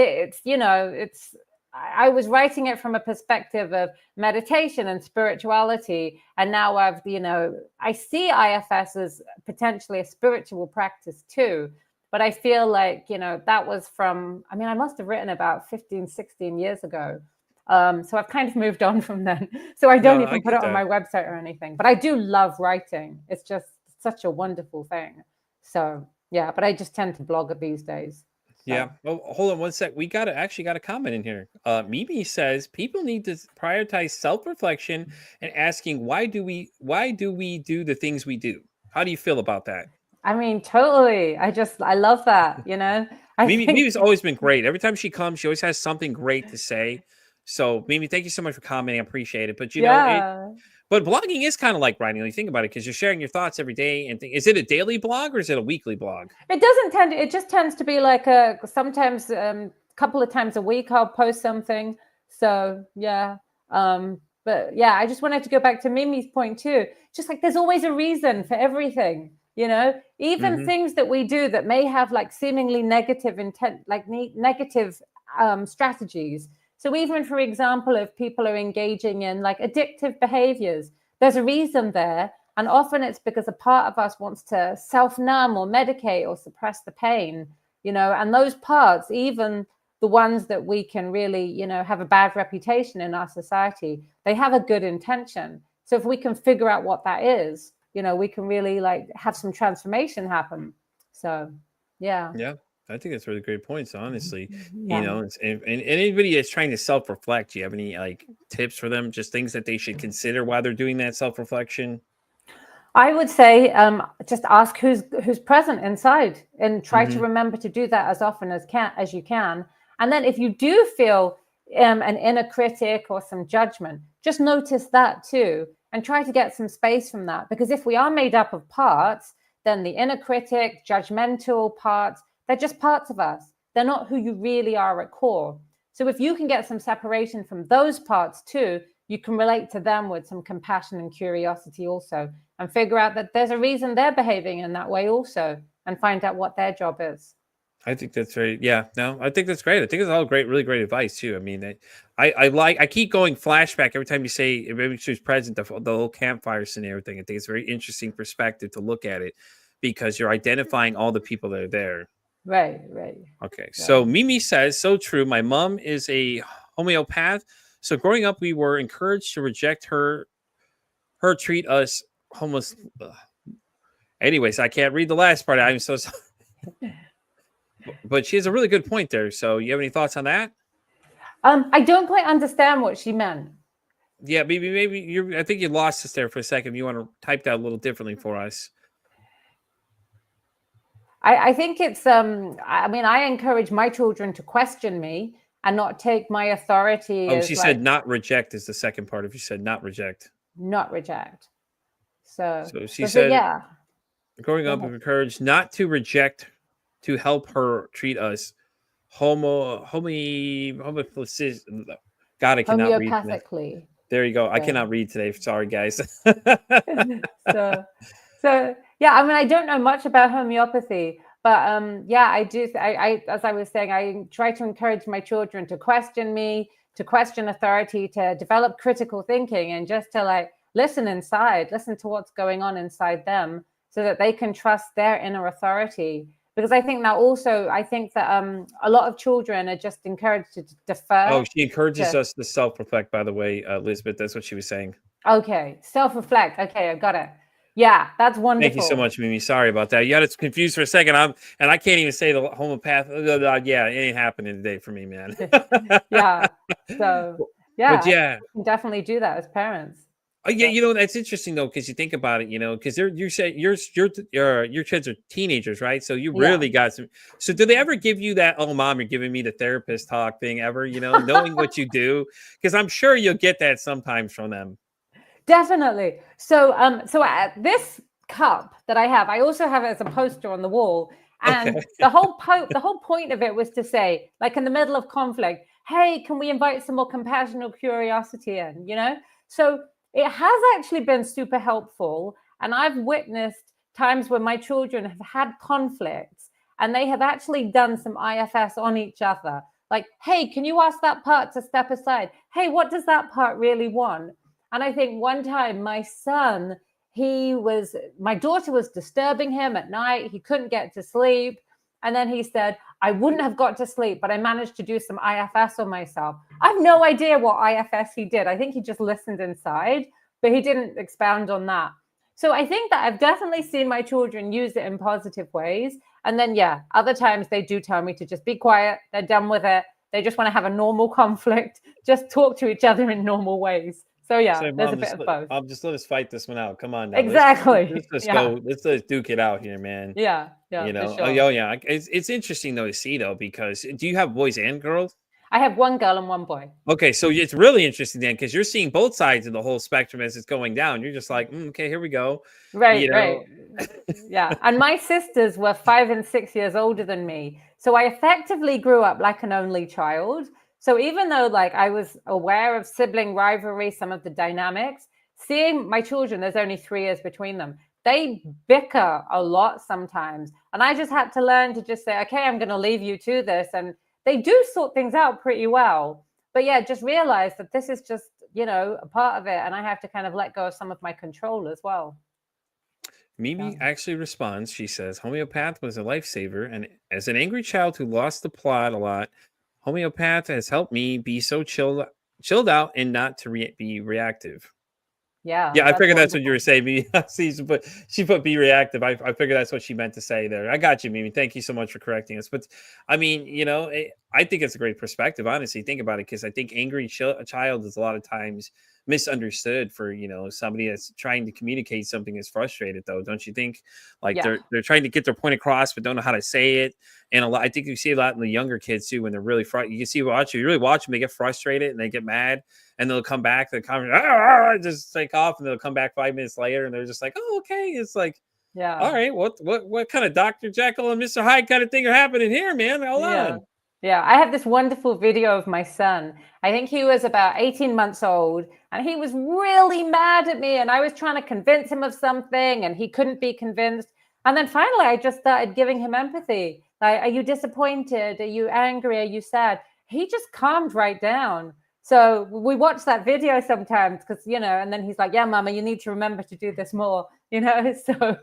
I was writing it from a perspective of meditation and spirituality. And now I see IFS as potentially a spiritual practice too. But I feel like, you know, that was I must have written about 15, 16 years ago. So I've kind of moved on from then. So I don't even put it on my website or anything. But I do love writing. It's just such a wonderful thing. So, yeah, but I just tend to blog these days. So. Yeah. Oh, hold on one sec. We got a comment in here. Mimi says people need to prioritize self-reflection and asking why do we do the things we do? How do you feel about that? I mean, totally. I love that, you know. Mimi's always been great. Every time she comes, she always has something great to say. So, Mimi, thank you so much for commenting. I appreciate it. But, you know, but blogging is kind of like writing when you think about it, because you're sharing your thoughts every day. And is it a daily blog or is it a weekly blog? It just tends to be like sometimes a couple of times a week I'll post something. So, yeah. But yeah, I just wanted to go back to Mimi's point too. Just like there's always a reason for everything. You know, even things that we do that may have like seemingly negative intent, like negative strategies. So even, for example, if people are engaging in like addictive behaviors, there's a reason there. And often it's because a part of us wants to self-numb or medicate or suppress the pain, you know, and those parts, even the ones that we can really, you know, have a bad reputation in our society, they have a good intention. So if we can figure out what that is, you know, we can really like have some transformation happen. So, yeah. Yeah, I think that's really great points, honestly. You know, and anybody that's trying to self-reflect, do you have any like tips for them? Just things that they should consider while they're doing that self-reflection? I would say just ask who's present inside and try to remember to do that as often as you can. And then if you do feel an inner critic or some judgment, just notice that too. And try to get some space from that. Because if we are made up of parts, then the inner critic, judgmental parts, they're just parts of us. they're not who you really are at core. So if you can get some separation from those parts too, you can relate to them with some compassion and curiosity also, and figure out that there's a reason they're behaving in that way also, and find out what their job is. I think that's very, yeah, no, I think that's great. I think it's all great, really great advice too. I mean, I keep going flashback every time you say maybe she was present, the whole campfire scenario thing. I think it's a very interesting perspective to look at it because you're identifying all the people that are there. Right. Okay. So Mimi says, so true. My mom is a homeopath. So growing up, we were encouraged to reject her treat us homeless. Anyways, I can't read the last part. I'm so sorry. But she has a really good point there. So you have any thoughts on that? I don't quite understand what she meant. Yeah, maybe you. I think you lost us there for a second. You want to type that a little differently for us. I think it's I mean, I encourage my children to question me and not take my authority. Oh, she said not reject is the second part. If you said not reject, not reject. So she said, yeah. Growing up, we're encouraged not to reject, to help her treat us homeopathically. God, I cannot read. Homeopathically. There you go. I cannot read today. Sorry, guys. So yeah, I mean, I don't know much about homeopathy, but yeah, I do. I as I was saying, I try to encourage my children to question me, to question authority, to develop critical thinking, and just to like listen to what's going on inside them, so that they can trust their inner authority. Because I think that a lot of children are just encouraged to defer. Oh, she encourages us to self-reflect, by the way, Lizbeth. That's what she was saying. Okay, self-reflect. Okay, I got it. Yeah, that's wonderful. Thank you so much, Mimi. Sorry about that. You got us confused for a second. I can't even say the homeopath. Yeah, it ain't happening today for me, man. Yeah. So yeah, but yeah, we can definitely do that as parents. Yeah, you know, that's interesting though, because you think about it, you know, because you say your kids are teenagers, right? So you really got some. So do they ever give you that? Oh, mom, you're giving me the therapist talk thing ever? You know, knowing what you do, because I'm sure you'll get that sometimes from them. Definitely. So this cup that I have, I also have it as a poster on the wall, and the whole point of it was to say, like in the middle of conflict, hey, can we invite some more compassion or curiosity in? You know, so. It has actually been super helpful. And I've witnessed times when my children have had conflicts and they have actually done some IFS on each other. Like, hey, can you ask that part to step aside? Hey, what does that part really want? And I think one time my daughter was disturbing him at night. He couldn't get to sleep. And then he said, I wouldn't have got to sleep, but I managed to do some IFS on myself. I have no idea what IFS he did. I think he just listened inside, but he didn't expound on that. So I think that I've definitely seen my children use it in positive ways. And then, yeah, other times they do tell me to just be quiet. They're done with it. They just want to have a normal conflict, just talk to each other in normal ways. So yeah, there's a bit of both. Mom, just let us fight this one out. Come on now. Exactly. Let's go. Let's duke it out here, man. Yeah. You know. Sure. Oh yeah. It's interesting though to see though, because do you have boys and girls? I have one girl and one boy. Okay, so it's really interesting then, because you're seeing both sides of the whole spectrum as it's going down. You're just like, okay, here we go. Right. Yeah. And my sisters were 5 and 6 years older than me. So I effectively grew up like an only child. So even though like I was aware of sibling rivalry, some of the dynamics, seeing my children, there's only 3 years between them. They bicker a lot sometimes. And I just had to learn to just say, okay, I'm going to leave you to this. And they do sort things out pretty well. But yeah, just realize that this is just, you know, a part of it. And I have to kind of let go of some of my control as well. Mimi actually responds. She says, homeopath was a lifesaver. And as an angry child who lost the plot a lot, homeopath has helped me be so chilled out and not to be reactive. Yeah, I figured that's what you were saying. She put be reactive. I figured that's what she meant to say there. I got you, Mimi. Thank you so much for correcting us. But I mean, you know, I think it's a great perspective. Honestly, think about it, because I think angry child is a lot of times misunderstood for, you know, somebody that's trying to communicate something is frustrated, though, don't you think? Like they're trying to get their point across but don't know how to say it. And I think you see a lot in the younger kids too, when they're really frustrated. You can see you really watch them, they get frustrated and they get mad, and they'll come back to the conversation, just take off, and they'll come back 5 minutes later and they're just like, oh, okay. It's like, Yeah. All right, what kind of Dr. Jekyll and Mr. Hyde kind of thing are happening here, man? Hold Yeah. on. Yeah. I have this wonderful video of my son. I think he was about 18 months old and he was really mad at me. And I was trying to convince him of something and he couldn't be convinced. And then finally, I just started giving him empathy. Like, are you disappointed? Are you angry? Are you sad? He just calmed right down. So we watch that video sometimes because, and then he's like, yeah, mama, you need to remember to do this more, so.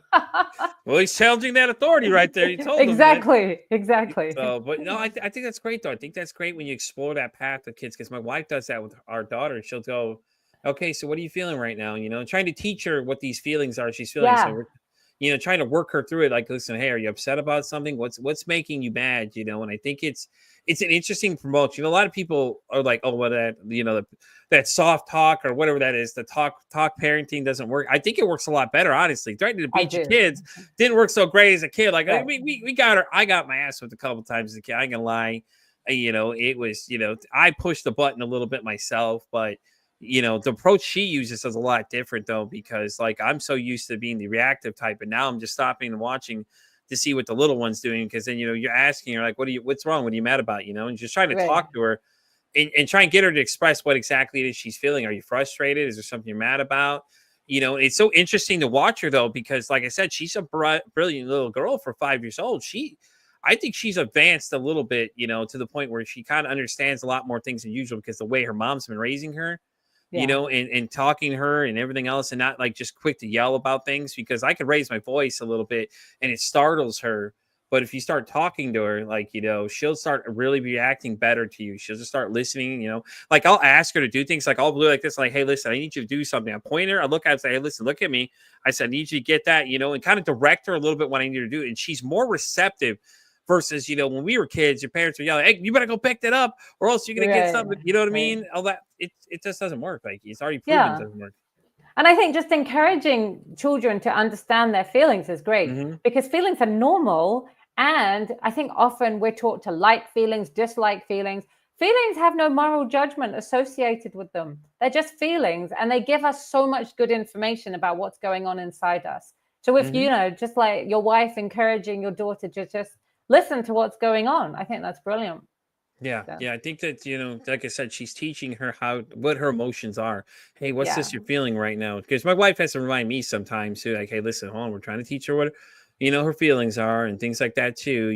Well, he's challenging that authority right there. You told him, man. Exactly. So, but no, I think that's great, though. I think that's great when you explore that path with kids, because my wife does that with our daughter. She'll go, okay, so what are you feeling right now? Trying to teach her what these feelings are she's feeling. So Yeah. we're, trying to work her through it. Like, listen, hey, are you upset about something? What's making you mad? And I think it's an interesting promotion. A lot of people are like, oh, well, that soft talk or whatever that is, the talk parenting doesn't work. I think it works a lot better, honestly. Threatening to beat your kids didn't work so great as a kid. Like, Right. we got her. I got my ass whipped a couple times as a kid. I ain't gonna lie. It was, I pushed the button a little bit myself, but the approach she uses is a lot different, though, because like I'm so used to being the reactive type, and now I'm just stopping and watching to see what the little one's doing, because then you're asking her, like, what's wrong, what are you mad about, and just trying to talk to her and try and get her to express what exactly it is she's feeling. Are you frustrated? Is there something you're mad about? It's so interesting to watch her, though, because like I said, she's a brilliant little girl for 5 years old. I think she's advanced a little bit, to the point where she kind of understands a lot more things than usual, because the way her mom's been raising her, and talking to her and everything else, and not like just quick to yell about things, because I could raise my voice a little bit and it startles her. But if you start talking to her, like, she'll start really reacting better to you. She'll just start listening, like I'll ask her to do things, like I'll do like this, like, hey, listen, I need you to do something. I point her, I look at her and say, hey, listen, look at me. I said, I need you to get that, and kind of direct her a little bit what I need her to do. And she's more receptive versus, when we were kids, your parents were yelling, hey, you better go pick that up or else you're going to get something. You know what I mean? All that, it just doesn't work. Like, it's already proven it doesn't work. And I think just encouraging children to understand their feelings is great, because feelings are normal. And I think often we're taught to like feelings, dislike feelings. Feelings have no moral judgment associated with them. They're just feelings, and they give us so much good information about what's going on inside us. So if, just like your wife encouraging your daughter to just listen to what's going on, I think that's brilliant. Yeah. I think that, like I said, she's teaching her what her emotions are. Hey, what's this you're feeling right now? Because my wife has to remind me sometimes too, like, hey, listen, hold on, we're trying to teach her what her feelings are and things like that too,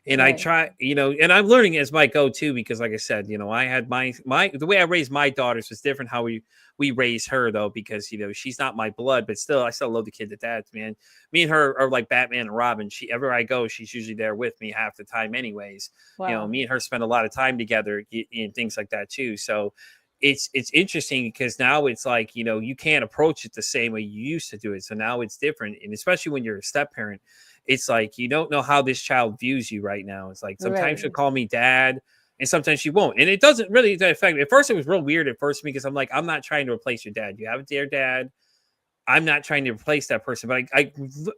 and I try, and I'm learning as I go too, because like I said, I had my the way I raised my daughters was different how we raise her, though, because she's not my blood, but still I still love the kid to death, man. Me and her are like Batman and Robin. Everywhere I go, she's usually there with me half the time anyways. Wow. Me and her spend a lot of time together and things like that too. So it's interesting, because now it's like, you can't approach it the same way you used to do it. So now it's different. And especially when you're a step parent, it's like, you don't know how this child views you right now. It's like, sometimes she'll call me dad and sometimes she won't. And it doesn't really affect me. At first, it was real weird at first, because I'm like, I'm not trying to replace your dad. You have a dear dad. I'm not trying to replace that person, but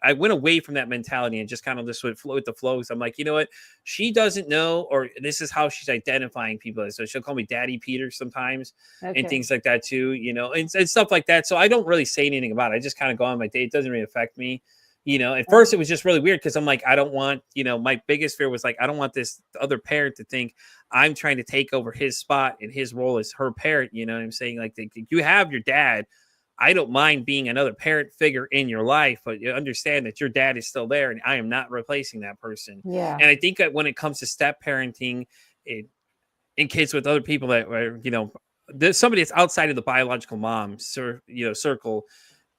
I went away from that mentality and just kind of just went with the flow. So I'm like, you know what? She doesn't know, or this is how she's identifying people. So she'll call me Daddy Peter sometimes and things like that too, and stuff like that. So I don't really say anything about it. I just kind of go on my day. It doesn't really affect me. At first it was just really weird, because I'm like, I don't want, my biggest fear was like, I don't want this other parent to think I'm trying to take over his spot and his role as her parent. You know what I'm saying? Like, you have your dad. I don't mind being another parent figure in your life, but you understand that your dad is still there and I am not replacing that person. Yeah. And I think that when it comes to step parenting and kids with other people that are, there's somebody that's outside of the biological mom circle,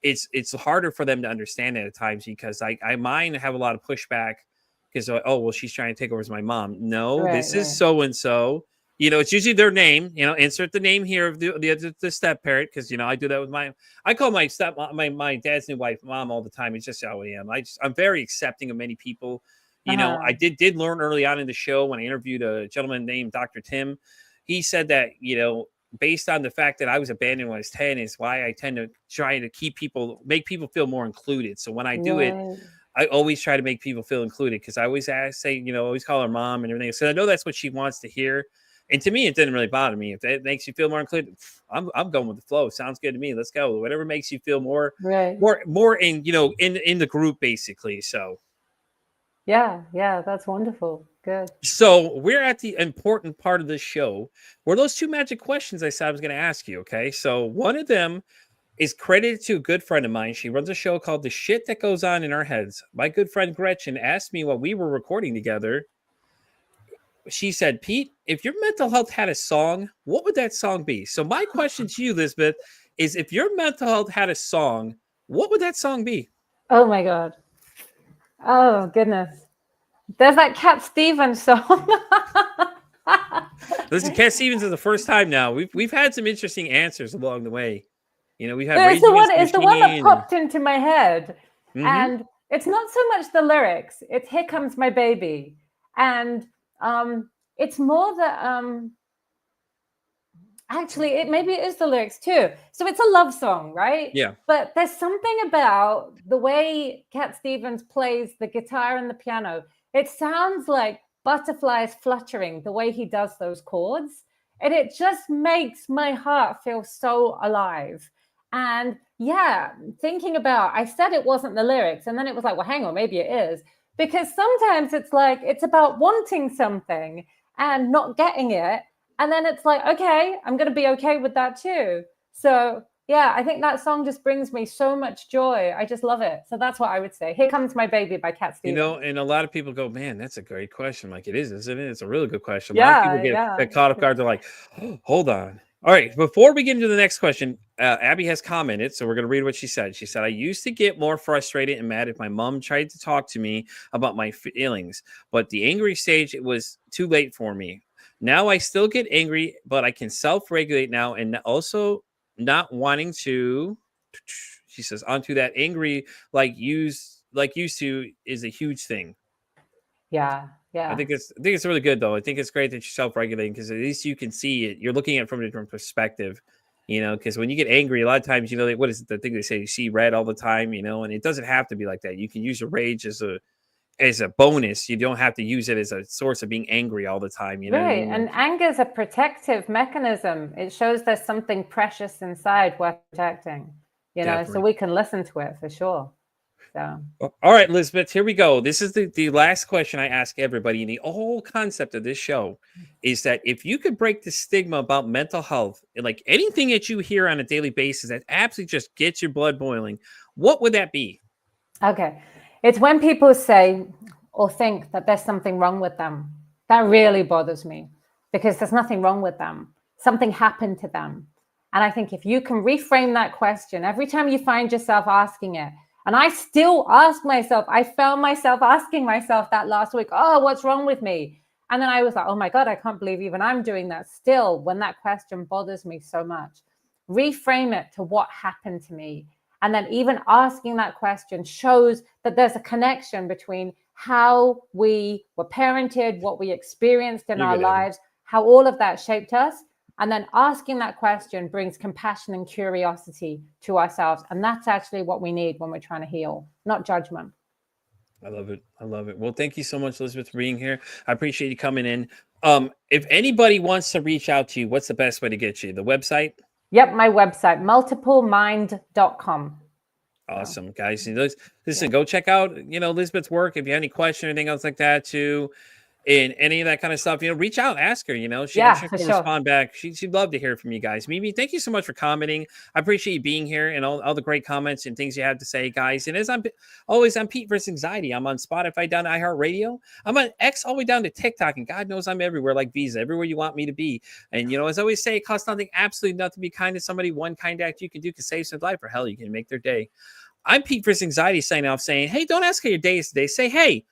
it's harder for them to understand it at times, because I mine have a lot of pushback, because, oh, well, she's trying to take over as my mom. No, this is so-and-so. It's usually their name, insert the name here of the step parent. Cause I do that with I call my my dad's new wife mom all the time. It's just how I am. I'm very accepting of many people. I did learn early on in the show when I interviewed a gentleman named Dr. Tim. He said that, based on the fact that I was abandoned when I was 10 is why I tend to try to make people feel more included. So when I do it, I always try to make people feel included, because I always say, always call her mom and everything. So I know that's what she wants to hear. And to me, it didn't really bother me. If that makes you feel more included, I'm going with the flow. Sounds good to me. Let's go. Whatever makes you feel more in, in the group, basically. So Yeah, that's wonderful. Good. So we're at the important part of the show where those two magic questions I said I was going to ask you. Okay. So one of them is credited to a good friend of mine. She runs a show called The Shit That Goes On in Our Heads. My good friend Gretchen asked me while we were recording together. She said, Pete, if your mental health had a song, what would that song be? So my question to you, Lizbeth, is if your mental health had a song, what would that song be? Oh my God. Oh goodness. There's that Cat Stevens song. Listen, Cat Stevens is the first time now. We've had some interesting answers along the way. We've had it's the one that popped into my head. And it's not so much the lyrics, it's Here Comes My Baby. And it's more that actually maybe it is the lyrics too. So it's a love song, right? Yeah. But there's something about the way Cat Stevens plays the guitar and the piano. It sounds like butterflies fluttering the way he does those chords. And it just makes my heart feel so alive. And yeah, thinking about, I said it wasn't the lyrics. And then it was like, well, hang on, maybe it is. Because sometimes it's like, it's about wanting something and not getting it. And then it's like, okay, I'm going to be okay with that too. So yeah, I think that song just brings me so much joy. I just love it. So that's what I would say. Here Comes My Baby by Cat Stevens. And a lot of people go, man, that's a great question. Like it is, isn't it? It's a really good question. A lot of people get caught off guard. They're like, oh, hold on. All right. Before we get into the next question, Abby has commented. So we're going to read what she said. She said, I used to get more frustrated and mad if my mom tried to talk to me about my feelings, but the angry stage, it was too late for me. Now I still get angry, but I can self-regulate now and also not wanting to, she says, onto that angry like used to is a huge thing. Yeah. I think it's really good though. I think it's great that you're self-regulating because at least you can see it. You're looking at it from a different perspective, because when you get angry, a lot of times, what is it? The thing they say, you see red all the time, and it doesn't have to be like that. You can use your rage as a bonus. You don't have to use it as a source of being angry all the time. Right. What I mean? And anger is a protective mechanism. It shows there's something precious inside worth protecting, so we can listen to it for sure. So. All right, Lizbeth, here we go. This is the last question I ask everybody. And the whole concept of this show is that if you could break the stigma about mental health, like anything that you hear on a daily basis that absolutely just gets your blood boiling, what would that be? Okay. It's when people say or think that there's something wrong with them. That really bothers me because there's nothing wrong with them. Something happened to them. And I think if you can reframe that question, every time you find yourself asking it, and I still ask myself, I found myself asking myself that last week, oh, what's wrong with me? And then I was like, oh my God, I can't believe even I'm doing that still when that question bothers me so much. Reframe it to what happened to me. And then even asking that question shows that there's a connection between how we were parented, what we experienced in our lives, how all of that shaped us. And then asking that question brings compassion and curiosity to ourselves. And that's actually what we need when we're trying to heal, not judgment. I love it. I love it. Well, thank you so much, Lizbeth, for being here. I appreciate you coming in. If anybody wants to reach out to you, what's the best way to get you? The website? Yep, my website, multiplemind.com. Awesome, guys. Listen, go check out, Lizbeth's work. If you have any question or anything else like that, too. And any of that kind of stuff, reach out, ask her, she can respond back. She'd love to hear from you guys. Mimi, thank you so much for commenting. I appreciate you being here and all the great comments and things you have to say, guys. And as I'm Pete vs. Anxiety. I'm on Spotify down to iHeartRadio. I'm on X all the way down to TikTok. And God knows I'm everywhere like Visa, everywhere you want me to be. And, as I always say, it costs nothing, absolutely nothing to be kind to somebody. One kind act you can do can save some life, or hell, you can make their day. I'm Pete vs. Anxiety signing off saying, hey, don't ask how your day is today. Say, hey,